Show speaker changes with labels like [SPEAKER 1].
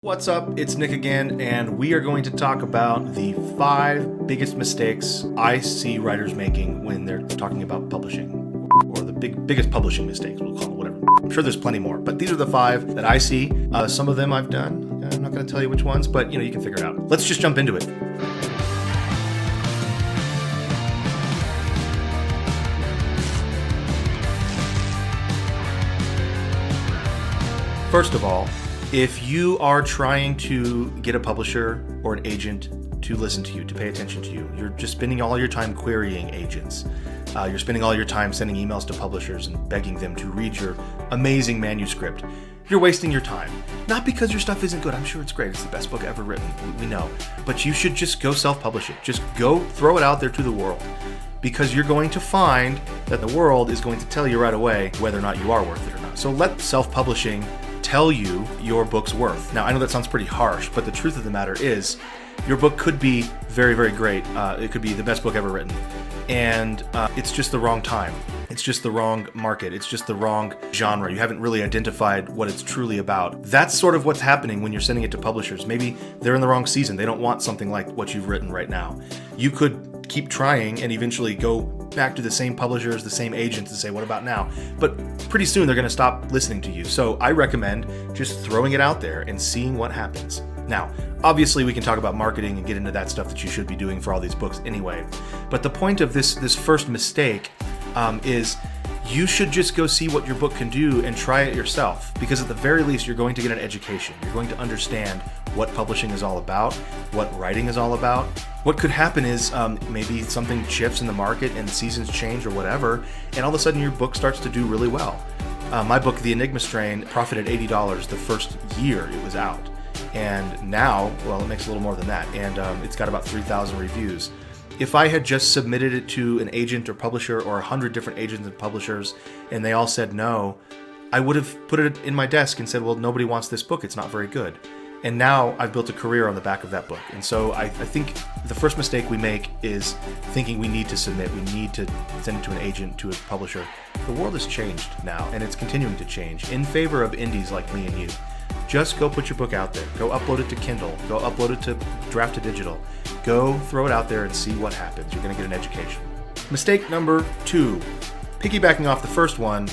[SPEAKER 1] What's up? It's Nick again, and we are going to talk about the 5 biggest mistakes I see writers making when they're talking about publishing, or the biggest publishing mistakes, we'll call it, whatever. I'm sure there's plenty more, but these are the 5 that I see. Some of them I've done. I'm not going to tell you which ones, but you can figure it out. Let's just jump into it. First of all, if you are trying to get a publisher or an agent to listen to you, to pay attention to you, you're just spending all your time querying agents. You're spending all your time sending emails to publishers and begging them to read your amazing manuscript. You're wasting your time. Not because your stuff isn't good. I'm sure it's great. It's the best book ever written. We know. But you should just go self-publish it. Just go throw it out there to the world. Because you're going to find that the world is going to tell you right away whether or not you are worth it or not. So let self-publishing tell you your book's worth. Now, I know that sounds pretty harsh, but the truth of the matter is your book could be very, very great. It could be the best book ever written. And it's just the wrong time. It's just the wrong market. It's just the wrong genre. You haven't really identified what it's truly about. That's sort of what's happening when you're sending it to publishers. Maybe they're in the wrong season. They don't want something like what you've written right now. You could keep trying and eventually go back to the same publishers, the same agents, and say, what about now? But pretty soon they're going to stop listening to you. So I recommend just throwing it out there and seeing what happens. Now, obviously we can talk about marketing and get into that stuff that you should be doing for all these books anyway. But the point of this first mistake is you should just go see what your book can do and try it yourself. Because at the very least, you're going to get an education. You're going to understand what publishing is all about, what writing is all about. What could happen is maybe something shifts in the market and seasons change or whatever, and all of a sudden your book starts to do really well. My book, The Enigma Strain, profited $80 the first year it was out. And now, well, it makes a little more than that, and it's got about 3,000 reviews. If I had just submitted it to an agent or publisher or 100 different agents and publishers, and they all said no, I would have put it in my desk and said, well, nobody wants this book, it's not very good. And now I've built a career on the back of that book. And so I think the first mistake we make is thinking we need to submit, we need to send it to an agent, to a publisher. The world has changed now, and it's continuing to change in favor of indies like me and you. Just go put your book out there. Go upload it to Kindle. Go upload it to Draft to Digital. Go throw it out there and see what happens. You're going to get an education. Mistake number 2, piggybacking off the first one,